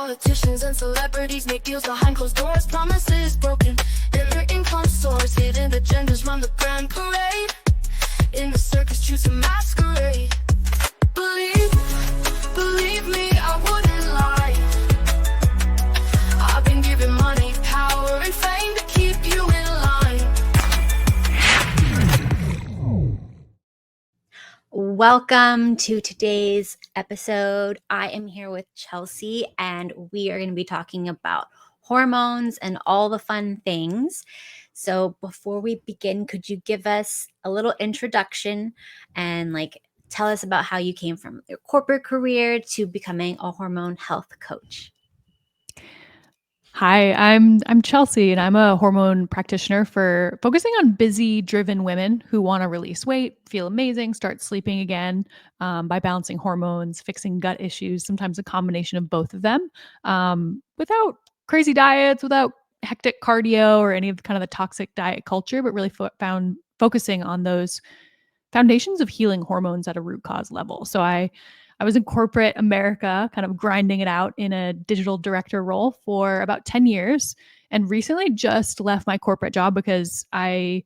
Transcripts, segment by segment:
Politicians and celebrities make deals behind closed doors, promises broken in their income source. Hidden agendas run the grand parade. In the circus, choose a masquerade. Believe me, I wouldn't lie. I've been given money, power, and fame to keep you in line. Welcome to today's episode. I am here with Chelsea, and we are going to be talking about hormones and all the fun things. So before we begin, could you give us a little introduction and tell us about how you came from your corporate career to becoming a hormone health coach? Hi, I'm Chelsea, and I'm a hormone practitioner for focusing on busy, driven women who want to release weight, feel amazing, start sleeping again, by balancing hormones, fixing gut issues, sometimes a combination of both of them, without crazy diets, without hectic cardio or any of the kind of the toxic diet culture, but really focusing on those foundations of healing hormones at a root cause level. So I was in corporate America, kind of grinding it out in a digital director role for about 10 years, and recently just left my corporate job because I'd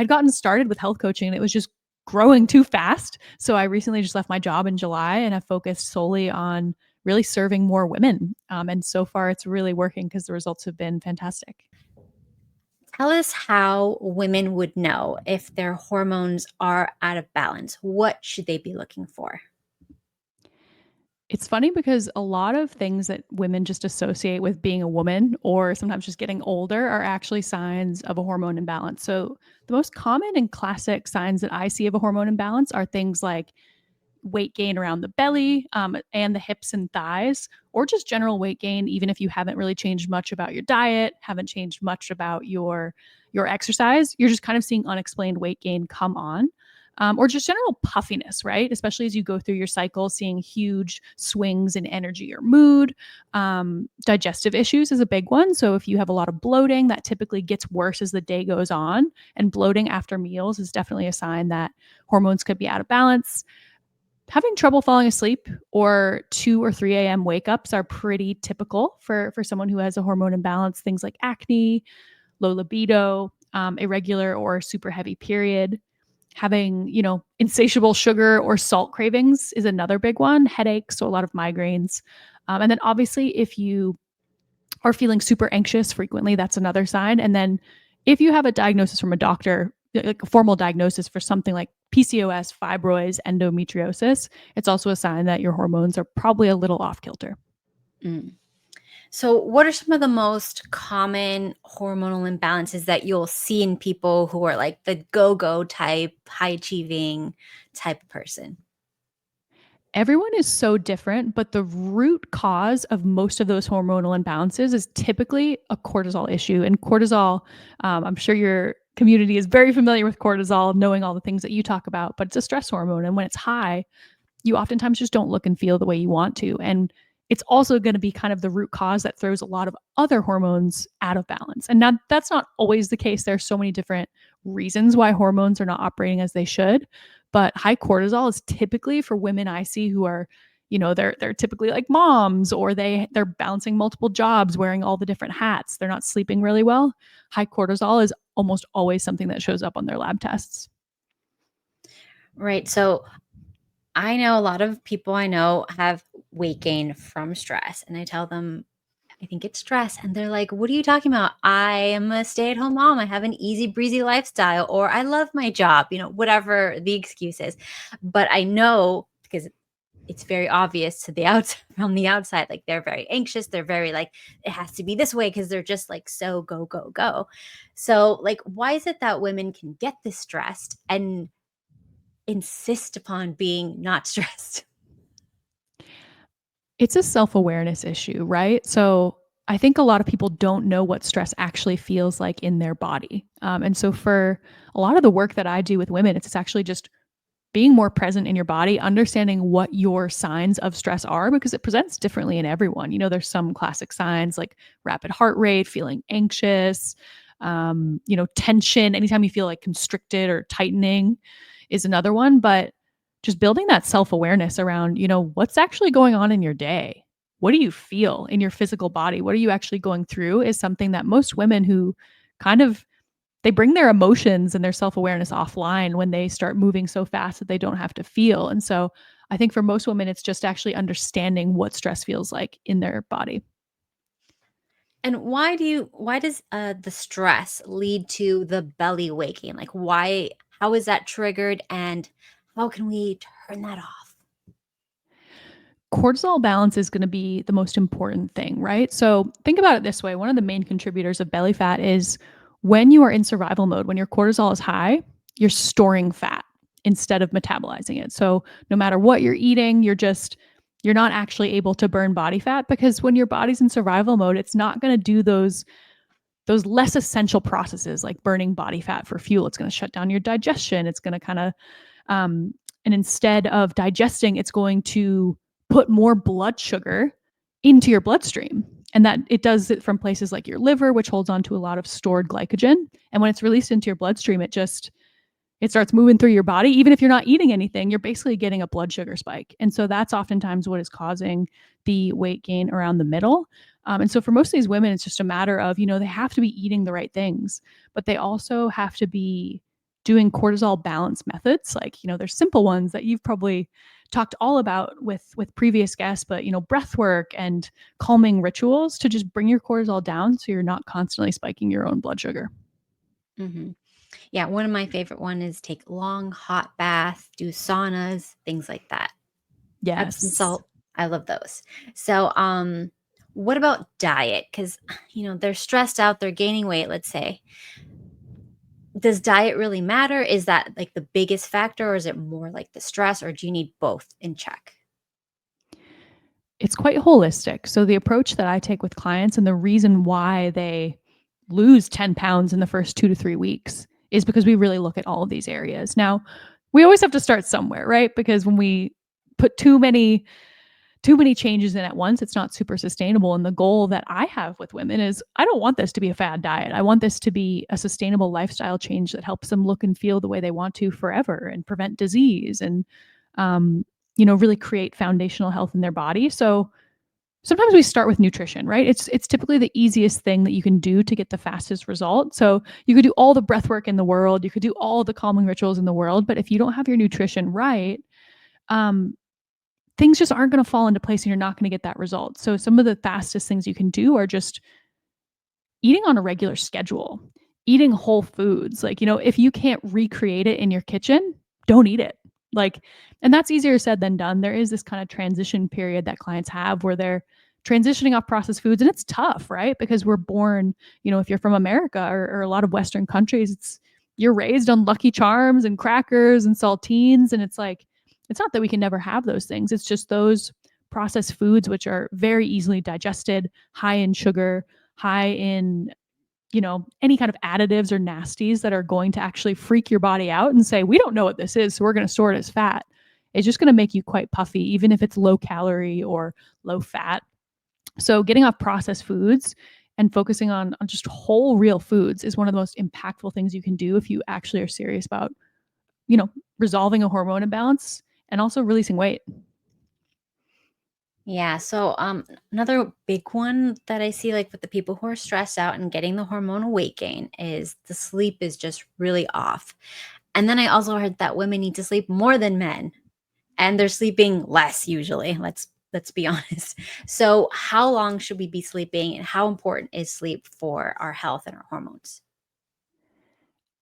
gotten started with health coaching and it was just growing too fast. So I recently just left my job in July and have focused solely on really serving more women. And so far it's really working because the results have been fantastic. Tell us how women would know if their hormones are out of balance. What should they be looking for? It's funny because a lot of things that women just associate with being a woman or sometimes just getting older are actually signs of a hormone imbalance. So, the most common and classic signs that I see of a hormone imbalance are things like weight gain around the belly, and the hips and thighs, or just general weight gain, even if you haven't really changed much about your diet, haven't changed much about your exercise. You're just kind of seeing unexplained weight gain come on. Or just general puffiness, right? Especially as you go through your cycle, seeing huge swings in energy or mood. Digestive issues is a big one. So if you have a lot of bloating, that typically gets worse as the day goes on. And bloating after meals is definitely a sign that hormones could be out of balance. Having trouble falling asleep or 2 or 3 a.m. wake ups are pretty typical for someone who has a hormone imbalance. Things like acne, low libido, irregular or super heavy period. Having, insatiable sugar or salt cravings is another big one. Headaches, so a lot of migraines. And then obviously, if you are feeling super anxious frequently, that's another sign. And then if you have a diagnosis from a doctor, like a formal diagnosis for something like PCOS, fibroids, endometriosis, it's also a sign that your hormones are probably a little off kilter. Mm. So, what are some of the most common hormonal imbalances that you'll see in people who are like the go-go type, high achieving type of person? Everyone is so different, but the root cause of most of those hormonal imbalances is typically a cortisol issue. And cortisol, I'm sure your community is very familiar with cortisol, knowing all the things that you talk about, but it's a stress hormone. And when it's high, you oftentimes just don't look and feel the way you want to. And it's also going to be kind of the root cause that throws a lot of other hormones out of balance. And now that's not always the case. There's so many different reasons why hormones are not operating as they should. But high cortisol is typically for women I see who are, they're typically like moms, or they're balancing multiple jobs, wearing all the different hats. They're not sleeping really well. High cortisol is almost always something that shows up on their lab tests. Right. So, I know a lot of people I know have weight gain from stress, and I tell them, I think it's stress. And they're like, what are you talking about? I am a stay at home mom. I have an easy breezy lifestyle, or I love my job, whatever the excuse is. But I know because it's very obvious to the outside from the outside, like they're very anxious. They're very like, it has to be this way because they're just like so go, go, go. So, like, why is it that women can get this stressed and insist upon being not stressed? It's a self-awareness issue, right? So I think a lot of people don't know what stress actually feels like in their body. And so for a lot of the work that I do with women, it's actually just being more present in your body, understanding what your signs of stress are, because it presents differently in everyone. There's some classic signs like rapid heart rate, feeling anxious, tension. Anytime you feel like constricted or tightening is another one. But just building that self-awareness around, what's actually going on in your day. what do you feel in your physical body? What are you actually going through is something that most women who kind of they bring their emotions and their self-awareness offline when they start moving so fast that they don't have to feel. And so I think for most women, it's just actually understanding what stress feels like in their body. And why does the stress lead to the belly waking? Like how is that triggered and how can we turn that off? Cortisol balance is going to be the most important thing, right? So think about it this way. One of the main contributors of belly fat is when you are in survival mode, when your cortisol is high, you're storing fat instead of metabolizing it. So no matter what you're eating, you're not actually able to burn body fat because when your body's in survival mode, it's not going to do those less essential processes like burning body fat for fuel. It's going to shut down your digestion. It's going to kind of and instead of digesting, it's going to put more blood sugar into your bloodstream. And that it does it from places like your liver, which holds on to a lot of stored glycogen. And when it's released into your bloodstream, it starts moving through your body. Even if you're not eating anything, you're basically getting a blood sugar spike. And so that's oftentimes what is causing the weight gain around the middle. And so for most of these women, it's just a matter of, they have to be eating the right things, but they also have to be doing cortisol balance methods. Like, there's simple ones that you've probably talked all about with previous guests, but, breath work and calming rituals to just bring your cortisol down so you're not constantly spiking your own blood sugar. Hmm. Yeah, one of my favorite one is take long hot baths, do saunas, things like that. Epsom Yes. salt, I love those. So, what about diet? Because they're stressed out, they're gaining weight. Let's say, does diet really matter? Is that like the biggest factor, or is it more like the stress, or do you need both in check? It's quite holistic. So the approach that I take with clients and the reason why they lose 10 pounds in the first 2 to 3 weeks is because we really look at all of these areas. Now, we always have to start somewhere, right? Because when we put too many changes in at once, it's not super sustainable. And the goal that I have with women is I don't want this to be a fad diet. I want this to be a sustainable lifestyle change that helps them look and feel the way they want to forever and prevent disease and um, really create foundational health in their body. So sometimes we start with nutrition, right? It's typically the easiest thing that you can do to get the fastest result. So you could do all the breath work in the world, you could do all the calming rituals in the world, but if you don't have your nutrition right, um, things just aren't going to fall into place and you're not going to get that result. So some of the fastest things you can do are just eating on a regular schedule, eating whole foods. Like, if you can't recreate it in your kitchen, don't eat it. Like, and that's easier said than done. There is this kind of transition period that clients have where they're transitioning off processed foods. And it's tough, right? Because we're born, if you're from America or a lot of Western countries, you're raised on Lucky Charms and crackers and saltines. And it's like, it's not that we can never have those things. It's just those processed foods, which are very easily digested, high in sugar, high in any kind of additives or nasties that are going to actually freak your body out and say, we don't know what this is, so we're going to store it as fat. It's just going to make you quite puffy, even if it's low calorie or low fat. So getting off processed foods and focusing on just whole real foods is one of the most impactful things you can do if you actually are serious about, resolving a hormone imbalance and also releasing weight. Yeah. So, another big one that I see, like with the people who are stressed out and getting the hormonal weight gain, is the sleep is just really off. And then I also heard that women need to sleep more than men, and they're sleeping less usually. Let's be honest. So, how long should we be sleeping, and how important is sleep for our health and our hormones?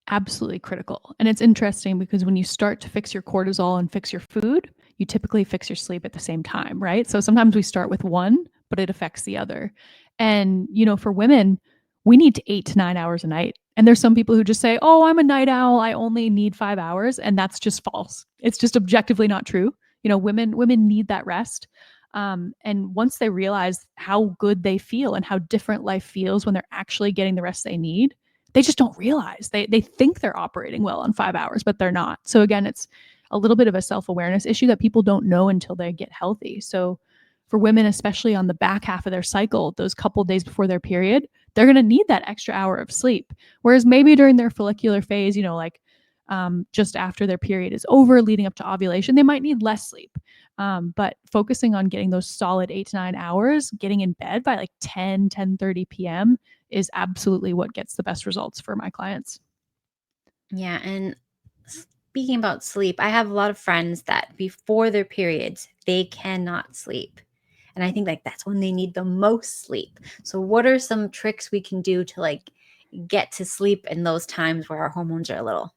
Absolutely critical. And it's interesting because when you start to fix your cortisol and fix your food, you typically fix your sleep at the same time, right? So sometimes we start with one, but it affects the other. And, for women, we need 8 to 9 hours a night. And there's some people who just say, oh, I'm a night owl. I only need 5 hours. And that's just false. It's just objectively not true. Women need that rest. And once they realize how good they feel and how different life feels when they're actually getting the rest they need, they just don't realize they think they're operating well on 5 hours, but they're not. So again, it's a little bit of a self-awareness issue that people don't know until they get healthy. So for women, especially on the back half of their cycle, those couple days before their period, they're going to need that extra hour of sleep. Whereas maybe during their follicular phase, just after their period is over, leading up to ovulation, they might need less sleep. But focusing on getting those solid 8 to 9 hours, getting in bed by like 10:30 p.m. is absolutely what gets the best results for my clients. Yeah, and speaking about sleep, I have a lot of friends that before their periods, they cannot sleep. And I think like that's when they need the most sleep. So what are some tricks we can do to like get to sleep in those times where our hormones are a little?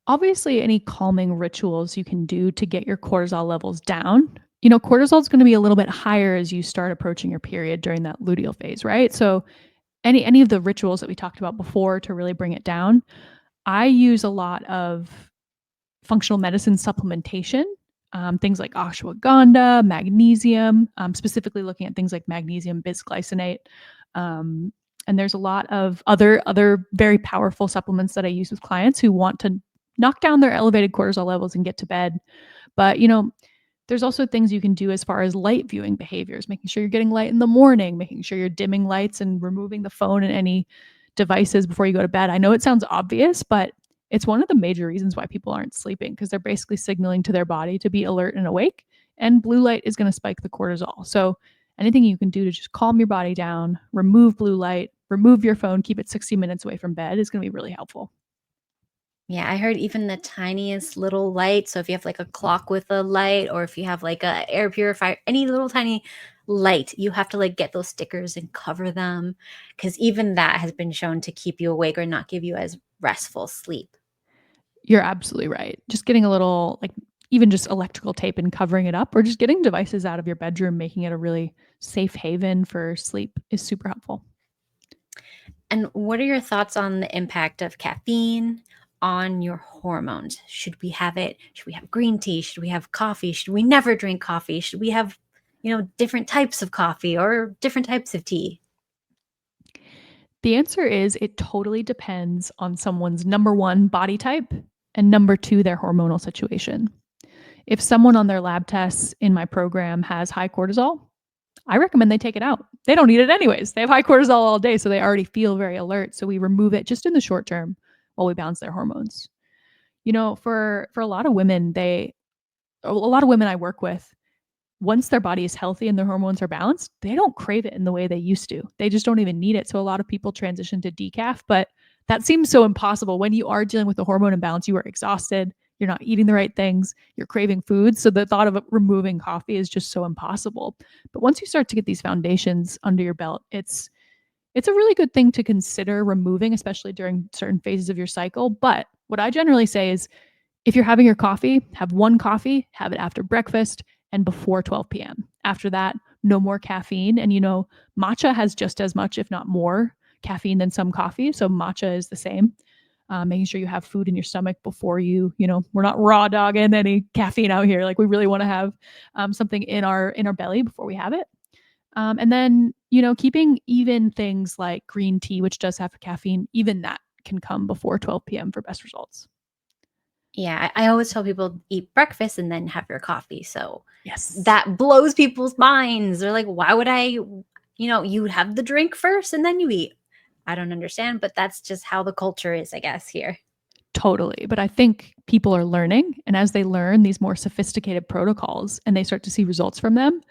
Obviously, any calming rituals you can do to get your cortisol levels down. Cortisol is going to be a little bit higher as you start approaching your period during that luteal phase, right? So any of the rituals that we talked about before to really bring it down, I use a lot of functional medicine supplementation, things like ashwagandha, magnesium, specifically looking at things like magnesium bisglycinate. Um, and there's a lot of other very powerful supplements that I use with clients who want to knock down their elevated cortisol levels and get to bed. But there's also things you can do as far as light viewing behaviors, making sure you're getting light in the morning, making sure you're dimming lights and removing the phone and any devices before you go to bed. I know it sounds obvious, but it's one of the major reasons why people aren't sleeping because they're basically signaling to their body to be alert and awake. And blue light is going to spike the cortisol. So anything you can do to just calm your body down, remove blue light, remove your phone, keep it 60 minutes away from bed is going to be really helpful. Yeah, I heard even the tiniest little light. So if you have like a clock with a light, or if you have like a air purifier, any little tiny light, you have to like get those stickers and cover them because even that has been shown to keep you awake or not give you as restful sleep. You're absolutely right. Just getting a little, like, even just electrical tape and covering it up, or just getting devices out of your bedroom, making it a really safe haven for sleep is super helpful. And what are your thoughts on the impact of caffeine on your hormones? Should we have it? Should we have green tea? Should we have coffee? Should we never drink coffee? Should we have, different types of coffee or different types of tea? The answer is it totally depends on someone's number one, body type, and number two, their hormonal situation. If someone on their lab tests in my program has high cortisol, I recommend they take it out. They don't need it anyways. They have high cortisol all day, so they already feel very alert. So we remove it just in the short term while we balance their hormones. For a lot of women, a lot of women I work with, once their body is healthy and their hormones are balanced, they don't crave it in the way they used to. They just don't even need it. So a lot of people transition to decaf, but that seems so impossible. When you are dealing with a hormone imbalance, you are exhausted, you're not eating the right things, you're craving food. So the thought of removing coffee is just so impossible. But once you start to get these foundations under your belt, it's a really good thing to consider removing, especially during certain phases of your cycle. But what I generally say is if you're having your coffee, have one coffee, have it after breakfast and before 12 p.m. After that, no more caffeine. And matcha has just as much, if not more, caffeine than some coffee. So matcha is the same. Making sure you have food in your stomach before we're not raw dogging any caffeine out here. Like we really want to have something in our belly before we have it. And then, keeping even things like green tea, which does have caffeine, even that can come before 12 p.m. for best results. Yeah, I always tell people eat breakfast and then have your coffee. So Yes. that blows people's minds. They're like, why would you would have the drink first and then you eat. I don't understand, but that's just how the culture is, I guess, here. Totally. But I think people are learning. And as they learn these more sophisticated protocols and they start to see results from them,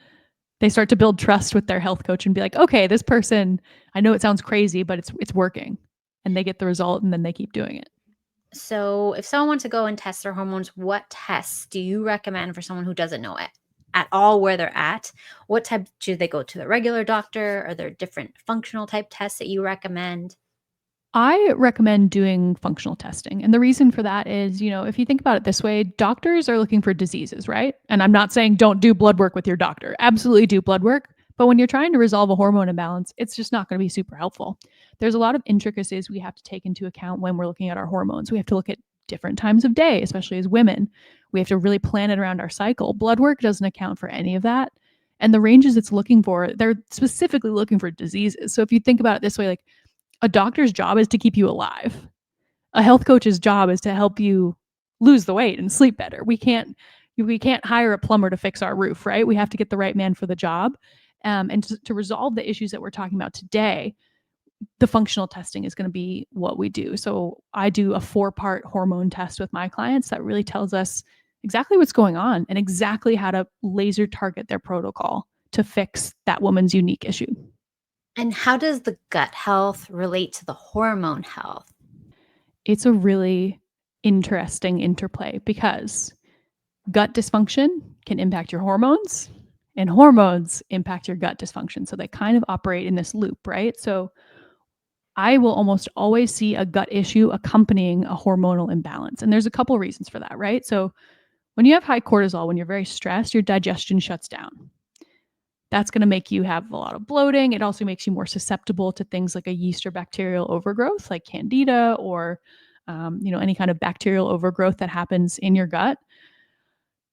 they start to build trust with their health coach and be like, okay, this person, I know it sounds crazy, but it's working. And they get the result and then they keep doing it. So if someone wants to go and test their hormones, what tests do you recommend for someone who doesn't know it at all where they're at? What type should they go to the regular doctor? Are there different functional type tests that you recommend? I recommend doing functional testing. And the reason for that is, if you think about it this way, doctors are looking for diseases, right? And I'm not saying don't do blood work with your doctor. Absolutely do blood work. But when you're trying to resolve a hormone imbalance, it's just not going to be super helpful. There's a lot of intricacies we have to take into account when we're looking at our hormones. We have to look at different times of day, especially as women. We have to really plan it around our cycle. Blood work doesn't account for any of that. And the ranges it's looking for, they're specifically looking for diseases. So if you think about it this way, like a doctor's job is to keep you alive. A health coach's job is to help you lose the weight and sleep better. We can't hire a plumber to fix our roof, right? We have to get the right man for the job. And to resolve the issues that we're talking about today, the functional testing is going to be what we do. So I do a 4-part hormone test with my clients that really tells us exactly what's going on and exactly how to laser target their protocol to fix that woman's unique issue. And how does the gut health relate to the hormone health? It's a really interesting interplay because gut dysfunction can impact your hormones and hormones impact your gut dysfunction. So they kind of operate in this loop, right? So I will almost always see a gut issue accompanying a hormonal imbalance. And there's a couple reasons for that, right? So when you have high cortisol, when you're very stressed, your digestion shuts down. That's going to make you have a lot of bloating. It also makes you more susceptible to things like a yeast or bacterial overgrowth, like candida or any kind of bacterial overgrowth that happens in your gut.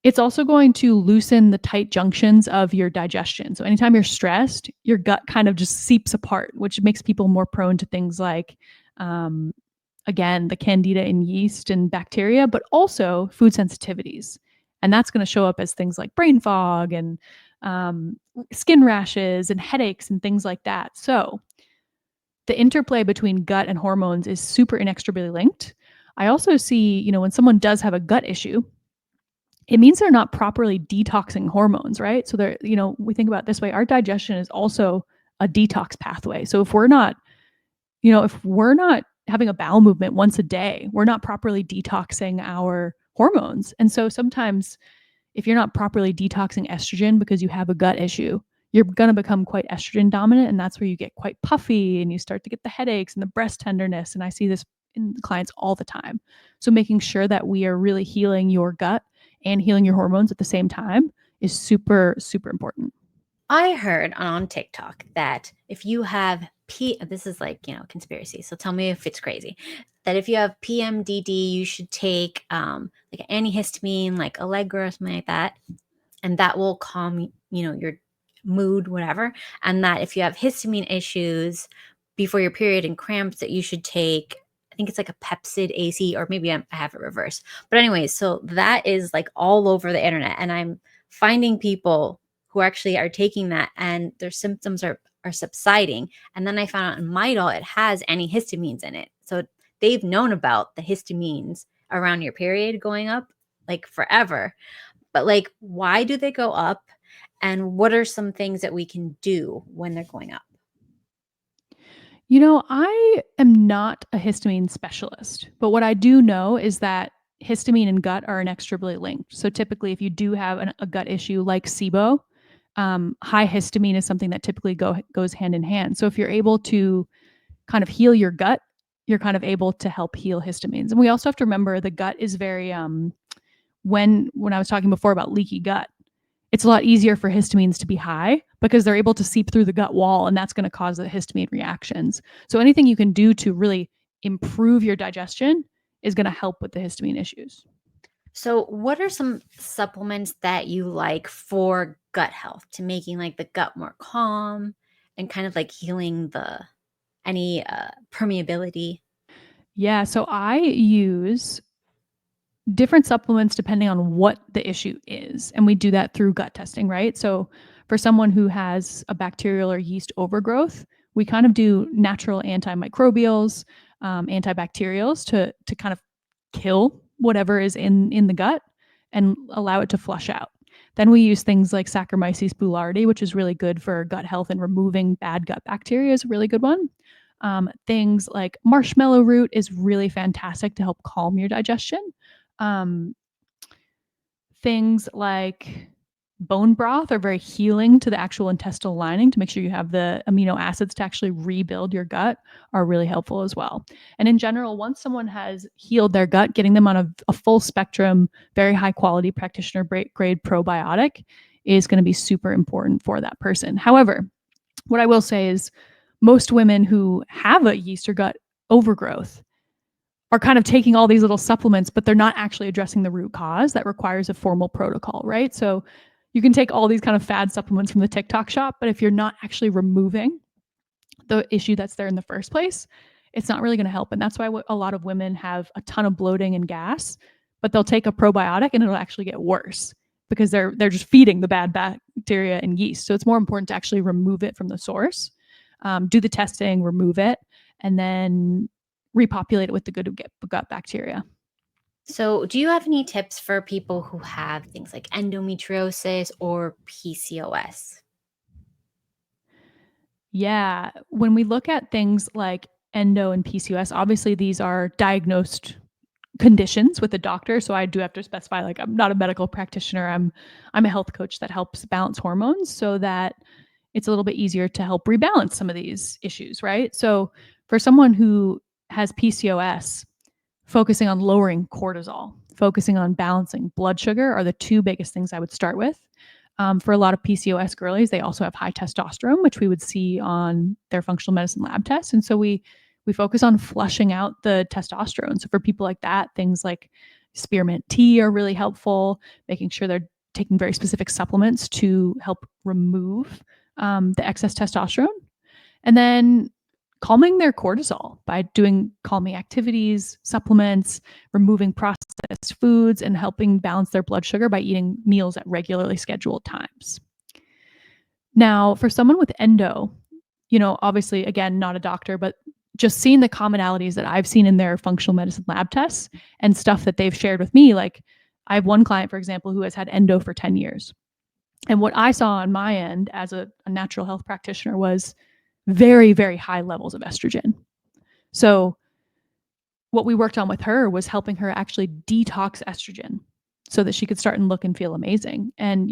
It's also going to loosen the tight junctions of your digestion. So anytime you're stressed, your gut kind of just seeps apart, which makes people more prone to things like, um, again, the candida and yeast and bacteria, but also food sensitivities. And that's going to show up as things like brain fog and um, skin rashes and headaches and things like that. So the interplay between gut and hormones is super inextricably linked. I also see, when someone does have a gut issue, it means they're not properly detoxing hormones, right? So we think about it this way, our digestion is also a detox pathway. So if we're not having a bowel movement once a day, we're not properly detoxing our hormones. And so sometimes if you're not properly detoxing estrogen because you have a gut issue, you're going to become quite estrogen dominant. And that's where you get quite puffy and you start to get the headaches and the breast tenderness. And I see this in clients all the time. So making sure that we are really healing your gut and healing your hormones at the same time is super, super important. I heard on TikTok that if you have this is like, conspiracy. So tell me if it's crazy. That if you have PMDD, you should take like an antihistamine, like Allegra or something like that, and that will calm, your mood, whatever. And that if you have histamine issues before your period and cramps, that you should take, I think it's like a Pepsid AC, or maybe I have it reversed. But anyways, so that is like all over the internet, and I'm finding people who actually are taking that, and their symptoms are subsiding. And then I found out in Midol it has antihistamines in it, so they've known about the histamines around your period going up like forever. But like, why do they go up? And what are some things that we can do when they're going up? I am not a histamine specialist, but what I do know is that histamine and gut are inextricably linked. So typically, if you do have a gut issue like SIBO, high histamine is something that typically goes hand in hand. So if you're able to kind of heal your gut, you're kind of able to help heal histamines. And we also have to remember the gut is very when I was talking before about leaky gut, it's a lot easier for histamines to be high because they're able to seep through the gut wall, and that's going to cause the histamine reactions. So anything you can do to really improve your digestion is going to help with the histamine issues. So, what are some supplements that you like for gut health, to making like the gut more calm and kind of like healing any permeability? Yeah, so I use different supplements depending on what the issue is. And we do that through gut testing, right? So for someone who has a bacterial or yeast overgrowth, we kind of do natural antimicrobials, antibacterials to kind of kill whatever is in the gut and allow it to flush out. Then we use things like Saccharomyces boulardii, which is really good for gut health and removing bad gut bacteria is a really good one. Things like marshmallow root is really fantastic to help calm your digestion. Um, Things like bone broth are very healing to the actual intestinal lining to make sure you have the amino acids to actually rebuild your gut are really helpful as well. And in general, once someone has healed their gut, getting them on a full spectrum, very high quality practitioner grade probiotic is going to be super important for that person. However, what I will say is most women who have a yeast or gut overgrowth are kind of taking all these little supplements, but they're not actually addressing the root cause that requires a formal protocol, right? So you can take all these kind of fad supplements from the TikTok shop, but if you're not actually removing the issue that's there in the first place, it's not really going to help. And that's why a lot of women have a ton of bloating and gas, but they'll take a probiotic and it'll actually get worse because they're just feeding the bad bacteria and yeast. So it's more important to actually remove it from the source, do the testing, remove it, and then repopulate it with the good gut bacteria. So, do you have any tips for people who have things like endometriosis or PCOS? Yeah. When we look at things like endo and PCOS, obviously these are diagnosed conditions with a doctor. So I do have to specify, like, I'm not a medical practitioner. I'm a health coach that helps balance hormones so that it's a little bit easier to help rebalance some of these issues, right? So for someone who has PCOS, focusing on lowering cortisol, focusing on balancing blood sugar are the two biggest things I would start with. For a lot of PCOS girlies, they also have high testosterone, which we would see on their functional medicine lab tests. And so we focus on flushing out the testosterone. So for people like that, things like spearmint tea are really helpful, making sure they're taking very specific supplements to help remove the excess testosterone. And then calming their cortisol by doing calming activities, supplements, removing processed foods, and helping balance their blood sugar by eating meals at regularly scheduled times. Now, for someone with endo, obviously, again, not a doctor, but just seeing the commonalities that I've seen in their functional medicine lab tests and stuff that they've shared with me. Like, I have one client, for example, who has had endo for 10 years. And what I saw on my end as a natural health practitioner was very, very high levels of estrogen. So, what we worked on with her was helping her actually detox estrogen so that she could start and look and feel amazing. And,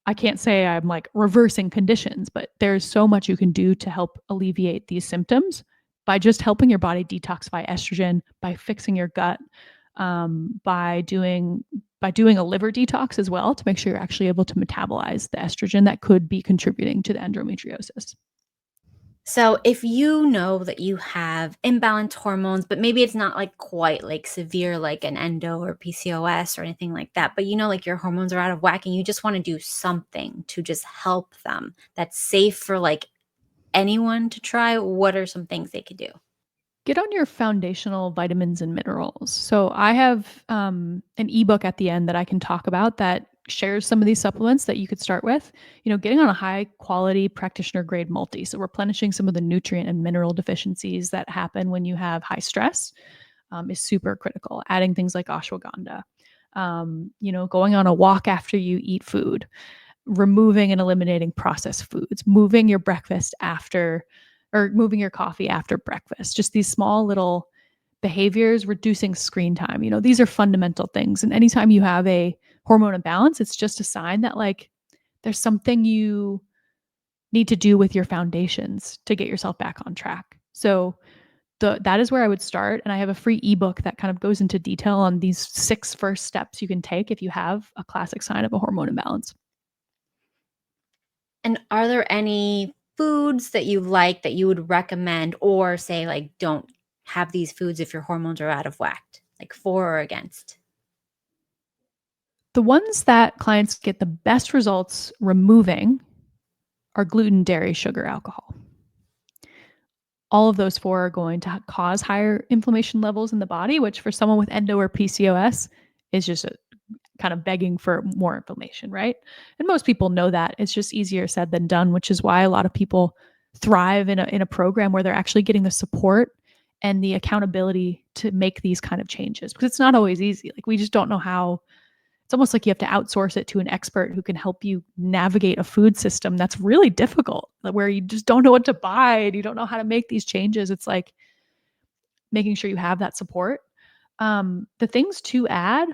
I can't say I'm like reversing conditions, but there's so much you can do to help alleviate these symptoms by just helping your body detoxify estrogen, by fixing your gut, by doing a liver detox as well to make sure you're actually able to metabolize the estrogen that could be contributing to the endometriosis. So, if you know that you have imbalanced hormones, but maybe it's not like quite like severe, like an endo or PCOS or anything like that, but like your hormones are out of whack and you just want to do something to just help them that's safe for like anyone to try, what are some things they could do? Get on your foundational vitamins and minerals. So I have an ebook at the end that I can talk about that shares some of these supplements that you could start with. Getting on a high quality practitioner grade multi. So replenishing some of the nutrient and mineral deficiencies that happen when you have high stress is super critical. Adding things like ashwagandha, going on a walk after you eat food, removing and eliminating processed foods, moving your breakfast after or moving your coffee after breakfast. Just these small little behaviors, reducing screen time. These are fundamental things. And anytime you have a hormone imbalance, it's just a sign that like there's something you need to do with your foundations to get yourself back on track. So that is where I would start. And I have a free ebook that kind of goes into detail on these 6 first steps you can take if you have a classic sign of a hormone imbalance. And are there any foods that you like that you would recommend or say, like, don't have these foods if your hormones are out of whack, like for or against? The ones that clients get the best results removing are gluten, dairy, sugar, alcohol. All of those 4 are going to cause higher inflammation levels in the body, which for someone with endo or PCOS is just kind of begging for more inflammation, right? And most people know that. It's just easier said than done, which is why a lot of people thrive in a program where they're actually getting the support and the accountability to make these kind of changes, because it's not always easy. Like, we just don't know how. It's almost like you have to outsource it to an expert who can help you navigate a food system that's really difficult, where you just don't know what to buy and you don't know how to make these changes. It's like making sure you have that support. The things to add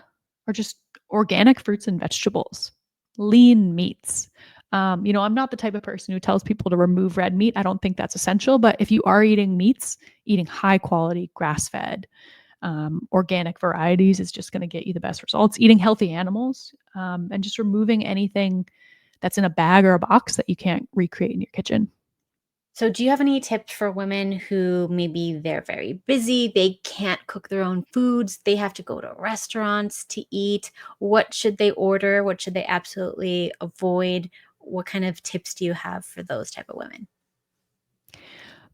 are just organic fruits and vegetables, lean meats. I'm not the type of person who tells people to remove red meat. I don't think that's essential. But if you are eating meats, eating high quality, grass fed, organic varieties is just going to get you the best results. Eating healthy animals, and just removing anything that's in a bag or a box that you can't recreate in your kitchen. So, do you have any tips for women who maybe they're very busy, they can't cook their own foods, they have to go to restaurants to eat? What should they order? What should they absolutely avoid? What kind of tips do you have for those type of women?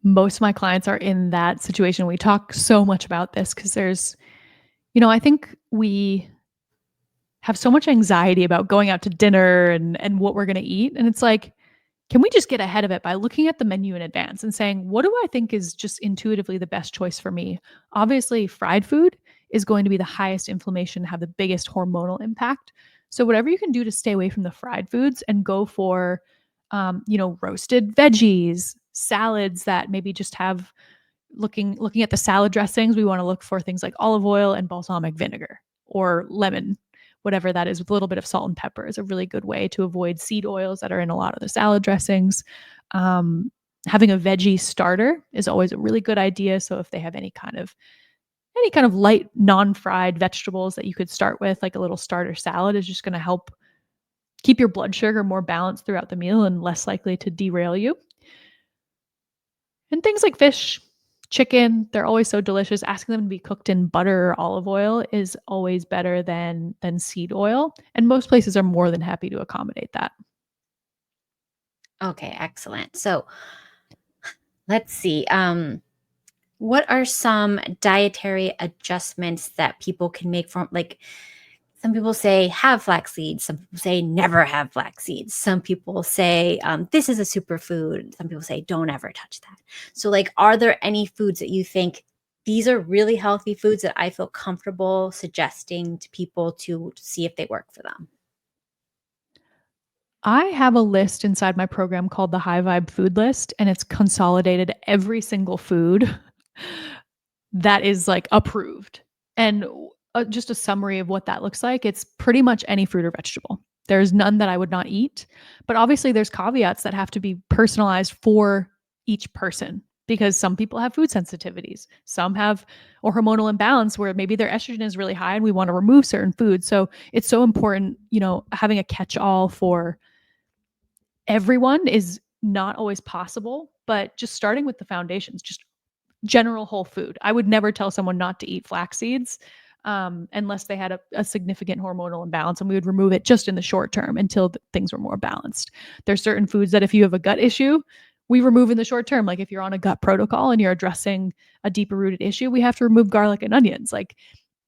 Most of my clients are in that situation. We talk so much about this because I think we have so much anxiety about going out to dinner and what we're going to eat. And it's like, can we just get ahead of it by looking at the menu in advance and saying, what do I think is just intuitively the best choice for me? Obviously, fried food is going to be the highest inflammation, have the biggest hormonal impact. So whatever you can do to stay away from the fried foods and go for, roasted veggies, salads that maybe just have, looking at the salad dressings, we want to look for things like olive oil and balsamic vinegar or lemon, whatever that is, with a little bit of salt and pepper is a really good way to avoid seed oils that are in a lot of the salad dressings. Having a veggie starter is always a really good idea. So if they have any kind of light non-fried vegetables that you could start with, like a little starter salad, is just going to help keep your blood sugar more balanced throughout the meal and less likely to derail you. And things like fish, chicken, they're always so delicious. Asking them to be cooked in butter or olive oil is always better than seed oil. And most places are more than happy to accommodate that. Okay, excellent. So let's see. What are some dietary adjustments that people can make from, like, some people say have flax seeds, some people say never have flax seeds, some people say this is a superfood, some people say don't ever touch that. So, like, are there any foods that you think these are really healthy foods that I feel comfortable suggesting to people to see if they work for them? I have a list inside my program called the High Vibe Food List, and it's consolidated every single food that is like approved. And just a summary of what that looks like, it's pretty much any fruit or vegetable. There's none that I would not eat. But obviously, there's caveats that have to be personalized for each person because some people have food sensitivities. Some have a hormonal imbalance where maybe their estrogen is really high and we want to remove certain foods. So it's so important, having a catch all for everyone is not always possible, but just starting with the foundations, just general whole food. I would never tell someone not to eat flax seeds unless they had a significant hormonal imbalance, and we would remove it just in the short term until things were more balanced. There's certain foods that if you have a gut issue, we remove in the short term. Like if you're on a gut protocol and you're addressing a deeper rooted issue, we have to remove garlic and onions. Like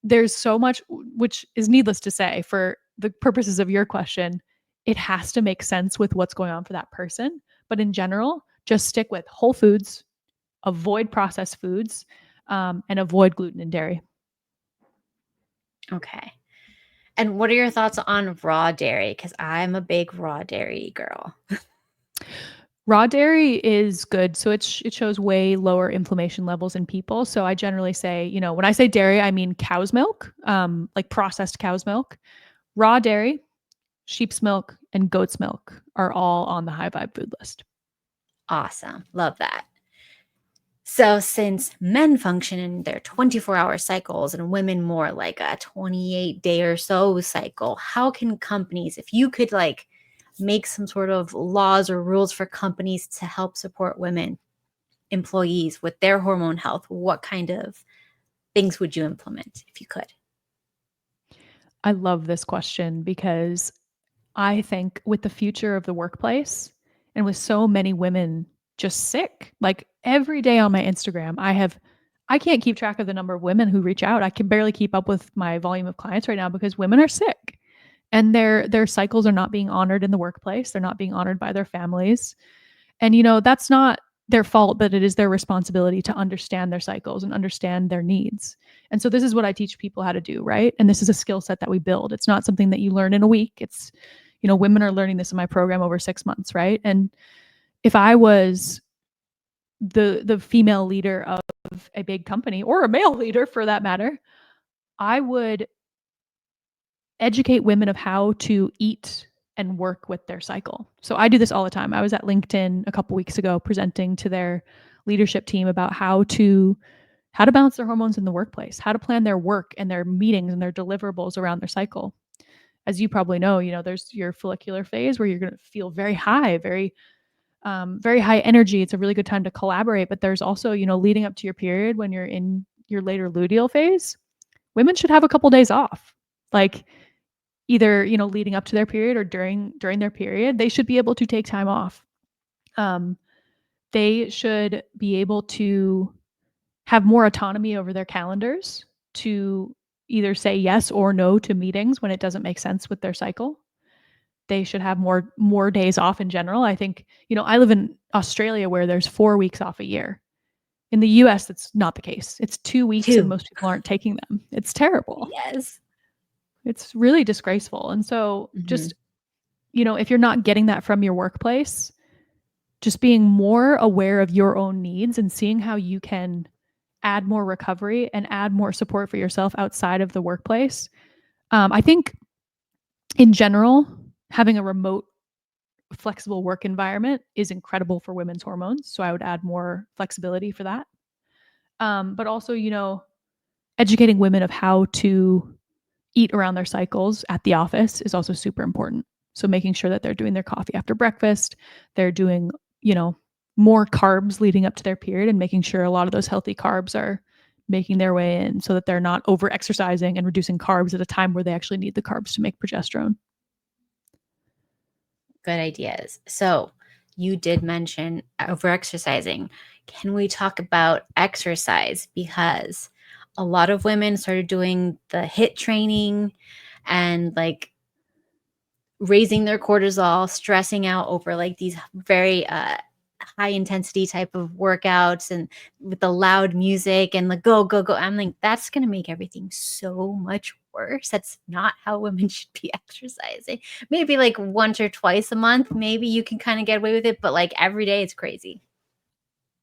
there's so much, which is needless to say, for the purposes of your question, it has to make sense with what's going on for that person. But in general, just stick with whole foods, avoid processed foods, and avoid gluten and dairy. Okay. And what are your thoughts on raw dairy? Because I'm a big raw dairy girl. Raw dairy is good. So it shows way lower inflammation levels in people. So I generally say, when I say dairy, I mean cow's milk, like processed cow's milk. Raw dairy, sheep's milk, and goat's milk are all on the High Vibe Food List. Awesome. Love that. So since men function in their 24-hour cycles and women more like a 28-day or so cycle, how can companies, if you could like make some sort of laws or rules for companies to help support women employees with their hormone health, what kind of things would you implement if you could? I love this question because I think with the future of the workplace and with so many women just sick, like every day on my Instagram, I can't keep track of the number of women who reach out. I can barely keep up with my volume of clients right now because women are sick and their cycles are not being honored in the workplace. They're not being honored by their families. And that's not their fault, but it is their responsibility to understand their cycles and understand their needs. And so this is what I teach people how to do, right? And this is a skill set that we build. It's not something that you learn in a week. It's, women are learning this in my program over 6 months, right? And if I was the female leader of a big company or a male leader for that matter, I would educate women of how to eat and work with their cycle. So I do this all the time. I was at LinkedIn a couple weeks ago presenting to their leadership team about how to balance their hormones in the workplace, how to plan their work and their meetings and their deliverables around their cycle. As you probably know, there's your follicular phase where you're going to feel very high, very high energy. It's a really good time to collaborate. But there's also, leading up to your period when you're in your later luteal phase, women should have a couple days off. Like either, leading up to their period or during their period, they should be able to take time off. They should be able to have more autonomy over their calendars to either say yes or no to meetings when it doesn't make sense with their cycle. They should have more days off in general. I think, I live in Australia where there's 4 weeks off a year. In the US, that's not the case. It's 2 weeks and 2. most people aren't taking them. It's terrible. Yes. It's really disgraceful. And so Mhm. just, if you're not getting that from your workplace, just being more aware of your own needs and seeing how you can add more recovery and add more support for yourself outside of the workplace. I think in general, having a remote, flexible work environment is incredible for women's hormones. So I would add more flexibility for that. But also, educating women of how to eat around their cycles at the office is also super important. So making sure that they're doing their coffee after breakfast, they're doing, more carbs leading up to their period and making sure a lot of those healthy carbs are making their way in so that they're not over exercising and reducing carbs at a time where they actually need the carbs to make progesterone. Good ideas. So, you did mention over-exercising. Can we talk about exercise? Because a lot of women started doing the HIIT training and, like, raising their cortisol, stressing out over, like, these very, high intensity type of workouts and with the loud music and the go, go, go. I'm like, that's gonna make everything so much worse. That's not how women should be exercising. Maybe like once or twice a month, maybe you can kind of get away with it, but like every day it's crazy.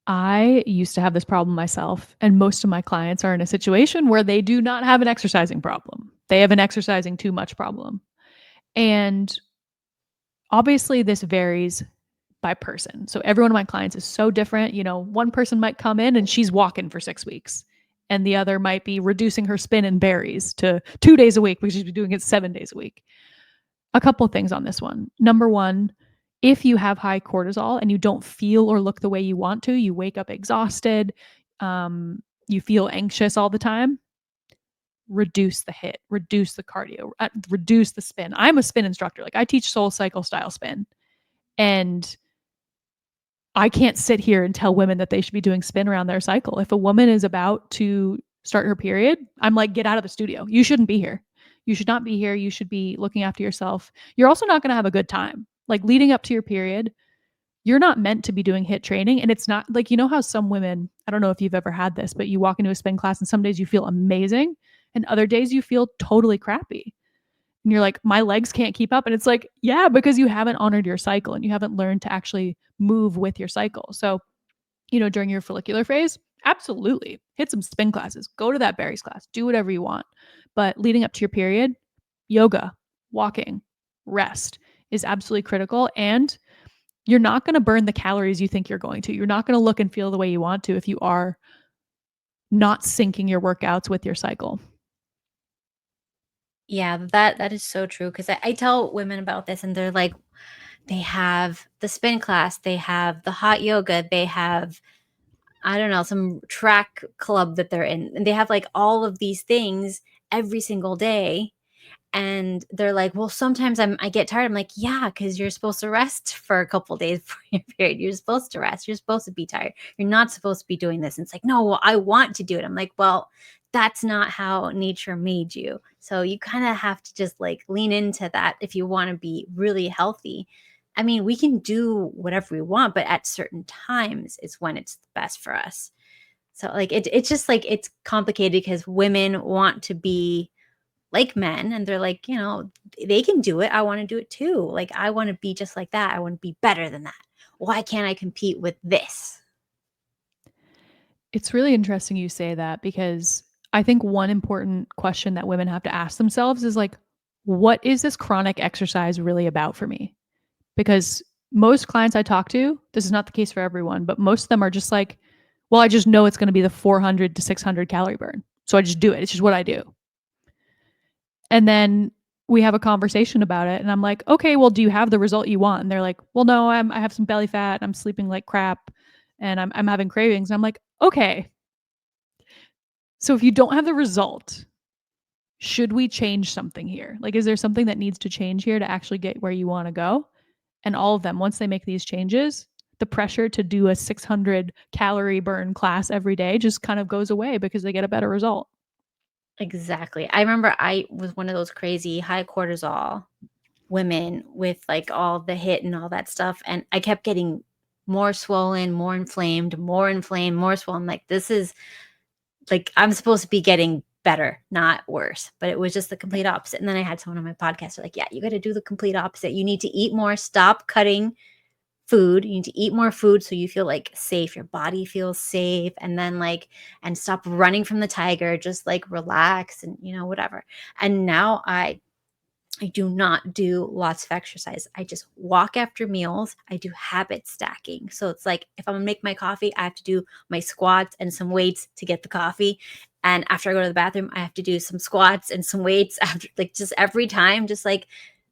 I used to have this problem myself, and most of my clients are in a situation where they do not have an exercising problem. They have an exercising too much problem. And obviously, this varies by person. So every one of my clients is so different. One person might come in and she's walking for 6 weeks, and the other might be reducing her spin and berries to 2 days a week because she's been doing it 7 days a week. A couple of things on this one. Number one, if you have high cortisol and you don't feel or look the way you want to, you wake up exhausted, you feel anxious all the time, reduce the HIIT, reduce the cardio, reduce the spin. I'm a spin instructor. Like I teach soul cycle style spin. And I can't sit here and tell women that they should be doing spin around their cycle. If a woman is about to start her period, I'm like, get out of the studio. You shouldn't be here. You should not be here. You should be looking after yourself. You're also not going to have a good time. Like leading up to your period, you're not meant to be doing HIIT training. And it's not like, how some women, I don't know if you've ever had this, but you walk into a spin class and some days you feel amazing and other days you feel totally crappy. And you're like, my legs can't keep up. And it's like, yeah, because you haven't honored your cycle and you haven't learned to actually move with your cycle. So, during your follicular phase, absolutely hit some spin classes, go to that berries class, do whatever you want. But leading up to your period, yoga, walking, rest is absolutely critical. And you're not going to burn the calories you think you're going to. You're not going to look and feel the way you want to if you are not syncing your workouts with your cycle. Yeah, that is so true. Because I tell women about this and they're like, they have the spin class, they have the hot yoga, they have I don't know, some track club that they're in, and they have, like, all of these things every single day, and they're like, "Well, sometimes I get tired." I'm like, "Yeah, because 'cause you're supposed to rest for a couple days before your period. You're supposed to rest. You're supposed to be tired. You're not supposed to be doing this." And it's like, "No, well, I want to do it." I'm like, "Well, that's not how nature made you." So you kinda have to just, like, lean into that if you wanna be really healthy. I mean, we can do whatever we want, but at certain times is when it's the best for us. So, like, it's just, like, it's complicated because women want to be like men, and they're like, they can do it. I wanna do it too. Like, I wanna be just like that. I wanna be better than that. Why can't I compete with this? It's really interesting you say that because I think one important question that women have to ask themselves is like, what is this chronic exercise really about for me? Because most clients I talk to, this is not the case for everyone, but most of them are just like, well, I just know it's going to be the 400 to 600 calorie burn. So I just do it. It's just what I do. And then we have a conversation about it. And I'm like, okay, well, do you have the result you want? And they're like, well, no, I have some belly fat. I'm sleeping like crap and I'm having cravings. And I'm like, okay, so if you don't have the result, should we change something here? Like, is there something that needs to change here to actually get where you want to go? And all of them, once they make these changes, the pressure to do a 600 calorie burn class every day just kind of goes away because they get a better result. Exactly. I remember I was one of those crazy high cortisol women with, like, all the HIIT and all that stuff, and I kept getting more swollen, more inflamed, more swollen. Like, this is like, I'm supposed to be getting better, not worse. But it was just the complete opposite. And then I had someone on my podcast like, yeah, you got to do the complete opposite. You need to eat more, stop cutting food. You need to eat more food so you feel like safe, your body feels safe, and then like, and stop running from the tiger, just like relax and, whatever. And now I do not do lots of exercise. I just walk after meals. I do habit stacking. So it's like, if I'm gonna make my coffee, I have to do my squats and some weights to get the coffee. And after I go to the bathroom, I have to do some squats and some weights after, like, just every time, just like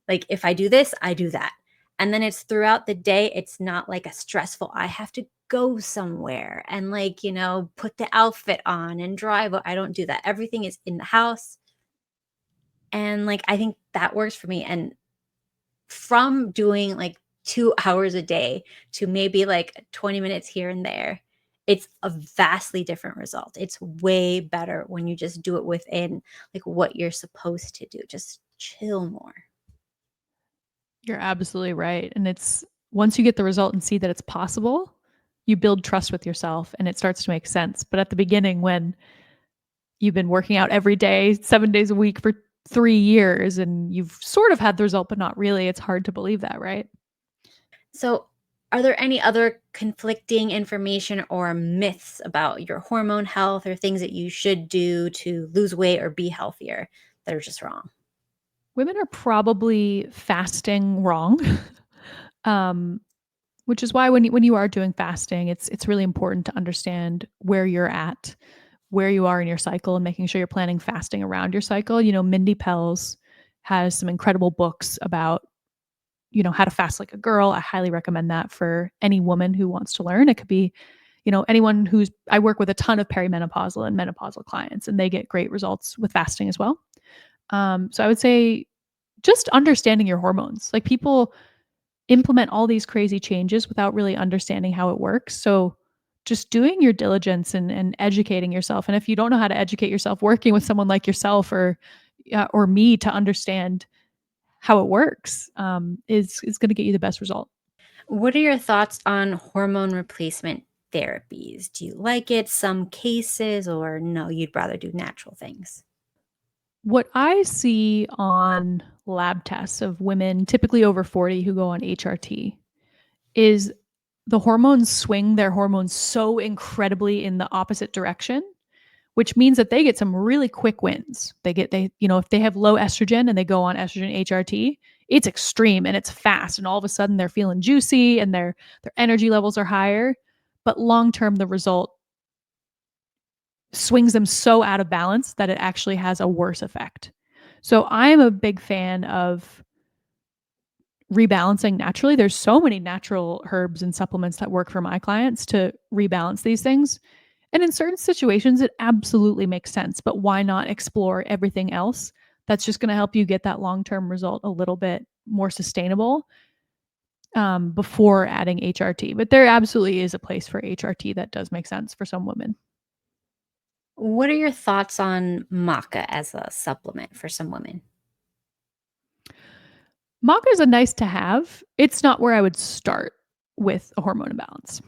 if I do this, I do that. And then it's throughout the day. It's not like a stressful, I have to go somewhere and like, put the outfit on and drive. I don't do that. Everything is in the house. And like, I think that works for me. And from doing like 2 hours a day to maybe like 20 minutes here and there, it's a vastly different result. It's way better when you just do it within like what you're supposed to do. Just chill more. You're absolutely right. And it's once you get the result and see that it's possible, you build trust with yourself and it starts to make sense. But at the beginning, when you've been working out every day, 7 days a week for 3 years, and you've sort of had the result, but not really, it's hard to believe that, right? So, are there any other conflicting information or myths about your hormone health or things that you should do to lose weight or be healthier that are just wrong? Women are probably fasting wrong. um, which is why when you are doing fasting, it's really important to understand where you're at, where you are in your cycle, and making sure you're planning fasting around your cycle. Mindy Pels has some incredible books about how to fast like a girl. I highly recommend that for any woman who wants to learn. It could be anyone I work with a ton of perimenopausal and menopausal clients, and they get great results with fasting as well. So I would say just understanding your hormones. Like, people implement all these crazy changes without really understanding how it works. So just doing your diligence and educating yourself. And if you don't know how to educate yourself, working with someone like yourself or me to understand how it works is going to get you the best result. What are your thoughts on hormone replacement therapies? Do you like it, some cases, or no, you'd rather do natural things? What I see on lab tests of women, typically over 40, who go on HRT, is the hormones swing their hormones so incredibly in the opposite direction, which means that they get some really quick wins. If they have low estrogen and they go on estrogen HRT, it's extreme and it's fast. And all of a sudden they're feeling juicy and their energy levels are higher. But long term, the result swings them so out of balance that it actually has a worse effect. So I'm a big fan of rebalancing naturally. There's so many natural herbs and supplements that work for my clients to rebalance these things. And in certain situations, it absolutely makes sense. But why not explore everything else that's just going to help you get that long term result a little bit more sustainable before adding HRT? But there absolutely is a place for HRT that does make sense for some women. What are your thoughts on maca as a supplement for some women? Maca is a nice to have. It's not where I would start with a hormone imbalance.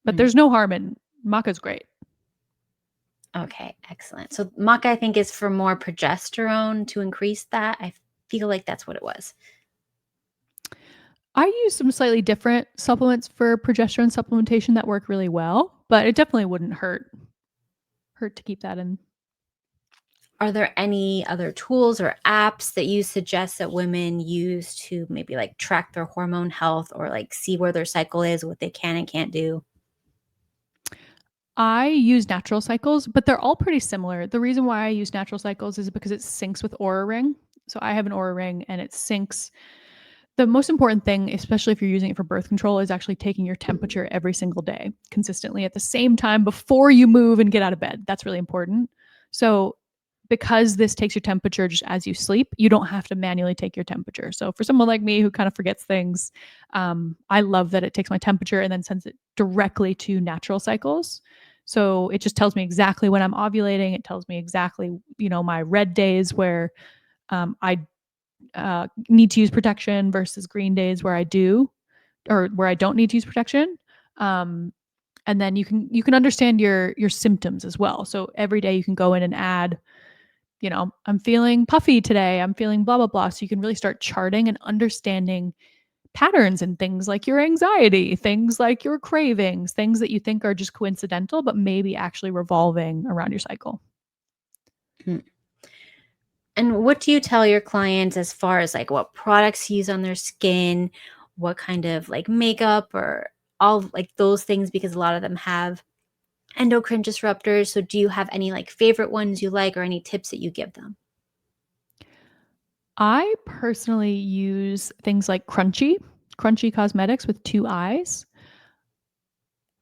But Mm. there's no harm in maca is great. Okay, excellent. So maca, I think, is for more progesterone to increase that. I feel like that's what it was. I use some slightly different supplements for progesterone supplementation that work really well, but it definitely wouldn't hurt to keep that in. Are there any other tools or apps that you suggest that women use to maybe like track their hormone health or like see where their cycle is, what they can and can't do? I use natural cycles, but they're all pretty similar. The reason why I use natural cycles is because it syncs with Aura Ring. So I have an Aura Ring and it syncs. The most important thing, especially if you're using it for birth control, is actually taking your temperature every single day consistently at the same time before you move and get out of bed. That's really important. So because this takes your temperature just as you sleep, you don't have to manually take your temperature. So for someone like me who kind of forgets things, I love that it takes my temperature and then sends it directly to natural cycles. So it just tells me exactly when I'm ovulating. It tells me exactly, my red days where I need to use protection versus green days where I do. or where I don't need to use protection. And then you can understand your symptoms as well. So every day you can go in and add, I'm feeling puffy today, I'm feeling blah blah blah. So you can really start charting and understanding patterns and things like your anxiety, things like your cravings, things that you think are just coincidental, but maybe actually revolving around your cycle. Hmm. And what do you tell your clients as far as like what products to use on their skin, what kind of like makeup or all like those things? Because a lot of them have endocrine disruptors. So do you have any like favorite ones you like or any tips that you give them? I personally use things like Crunchy Cosmetics with 2 eyes,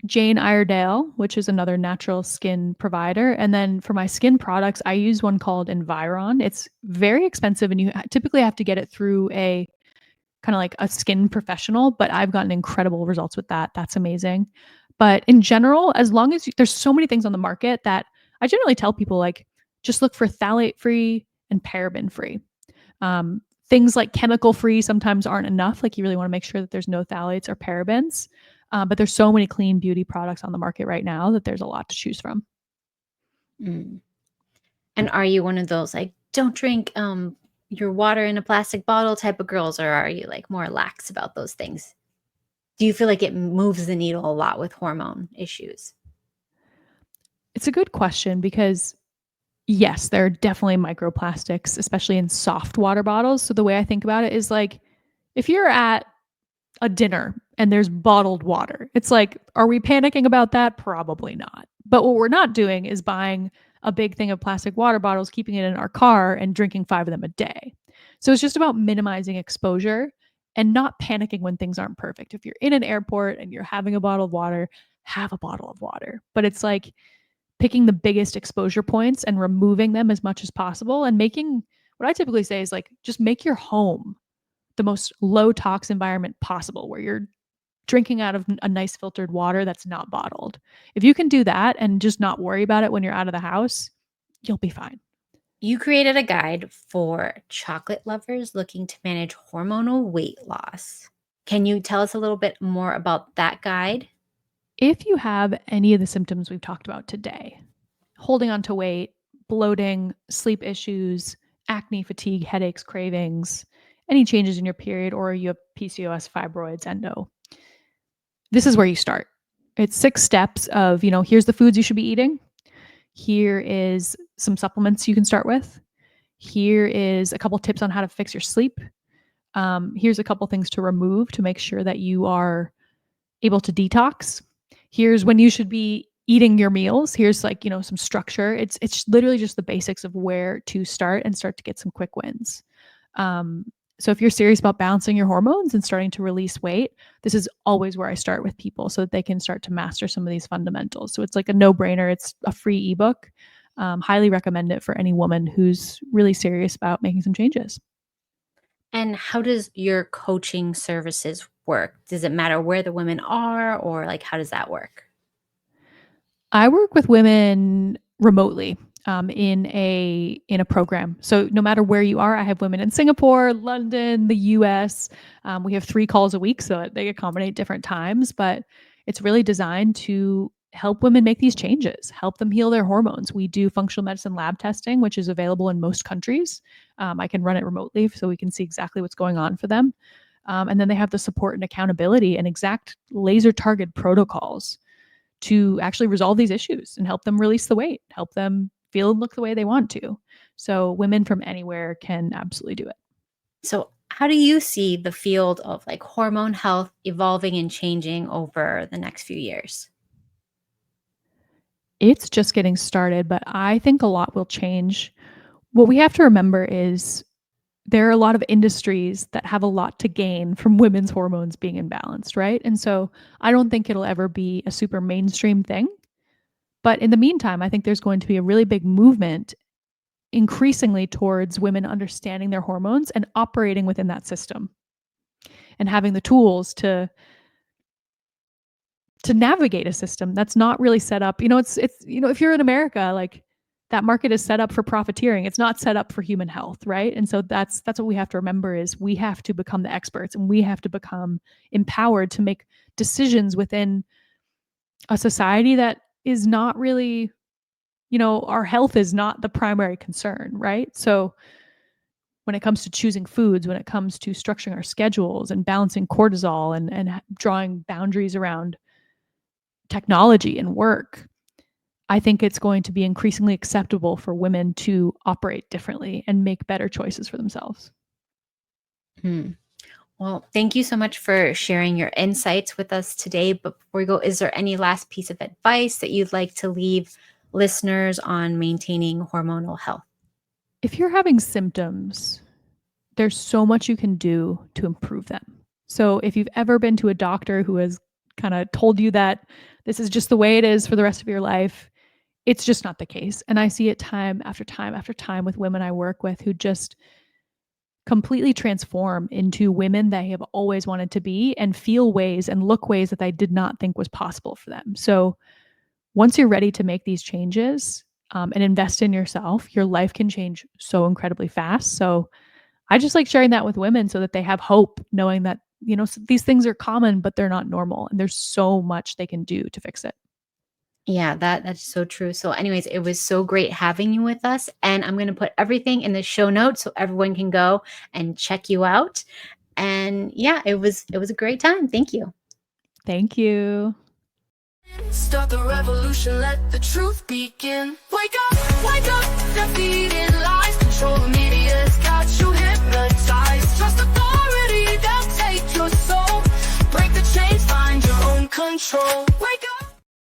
Jane Iredale, which is another natural skin provider. And then for my skin products, I use one called Environ. It's very expensive and you typically have to get it through a kind of like a skin professional, but I've gotten incredible results with that. That's amazing. But in general, as long as there's so many things on the market that I generally tell people like just look for phthalate free and paraben free. Things like chemical free sometimes aren't enough. Like you really want to make sure that there's no phthalates or parabens. But there's so many clean beauty products on the market right now that there's a lot to choose from. Mm. And are you one of those like don't drink your water in a plastic bottle type of girls, or are you like more lax about those things? Do you feel like it moves the needle a lot with hormone issues? It's a good question because yes, there are definitely microplastics, especially in soft water bottles. So the way I think about it is like if you're at a dinner and there's bottled water, it's like, are we panicking about that? Probably not. But what we're not doing is buying a big thing of plastic water bottles, keeping it in our car, and drinking 5 of them a day. So it's just about minimizing exposure and not panicking when things aren't perfect. If you're in an airport and you're having a bottle of water, have a bottle of water. But it's like picking the biggest exposure points and removing them as much as possible and making what I typically say is like just make your home the most low tox environment possible where you're drinking out of a nice filtered water that's not bottled. If you can do that and just not worry about it when you're out of the house, you'll be fine. You created a guide for chocolate lovers looking to manage hormonal weight loss. Can you tell us a little bit more about that guide? If you have any of the symptoms we've talked about today, holding on to weight, bloating, sleep issues, acne, fatigue, headaches, cravings, any changes in your period, or you have PCOS, fibroids, endo, this is where you start. It's 6 steps of, here's the foods you should be eating. Here is some supplements you can start with. Here is a couple tips on how to fix your sleep. Here's a couple things to remove to make sure that you are able to detox. Here's when you should be eating your meals. Here's like, some structure. It's literally just the basics of where to start and start to get some quick wins. Um, so if you're serious about balancing your hormones and starting to release weight, this is always where I start with people so that they can start to master some of these fundamentals. So it's like a no-brainer. It's a free ebook. Highly recommend it for any woman who's really serious about making some changes. And how does your coaching services work? Does it matter where the women are or like how does that work? I work with women remotely in a program. So no matter where you are, I have women in Singapore, London, the U.S. We have 3 calls a week, so they accommodate different times. But it's really designed to help women make these changes, help them heal their hormones. We do functional medicine lab testing, which is available in most countries. I can run it remotely, so we can see exactly what's going on for them. And then they have the support and accountability and exact laser target protocols to actually resolve these issues and help them release the weight, help them feel and look the way they want to. So women from anywhere can absolutely do it. So, how do you see the field of like hormone health evolving and changing over the next few years? It's just getting started, but I think a lot will change. What we have to remember is there are a lot of industries that have a lot to gain from women's hormones being imbalanced, right? And so I don't think it'll ever be a super mainstream thing. But in the meantime, I think there's going to be a really big movement increasingly towards women understanding their hormones and operating within that system and having the tools to navigate a system that's not really set up. It's if you're in America, like that market is set up for profiteering. It's not set up for human health, right? And so that's what we have to remember is we have to become the experts and we have to become empowered to make decisions within a society that is not really, our health is not the primary concern, right? So when it comes to choosing foods, when it comes to structuring our schedules and balancing cortisol and drawing boundaries around technology and work, I think it's going to be increasingly acceptable for women to operate differently and make better choices for themselves. Well, thank you so much for sharing your insights with us today. But before we go, is there any last piece of advice that you'd like to leave listeners on maintaining hormonal health? If you're having symptoms, there's so much you can do to improve them. So if you've ever been to a doctor who has kind of told you that this is just the way it is for the rest of your life, it's just not the case. And I see it time after time after time with women I work with who just completely transform into women they have always wanted to be and feel ways and look ways that I did not think was possible for them. So once you're ready to make these changes and invest in yourself, your life can change so incredibly fast. So I just like sharing that with women so that they have hope, knowing that, these things are common, but they're not normal. And there's so much they can do to fix it. Yeah, that's so true. So anyways, it was so great having you with us. And I'm going to put everything in the show notes so everyone can go and check you out. And yeah, it was a great time. Thank you. Thank you. Start the revolution, let the truth begin. Wake up, they're feeding lies. Control media's got you.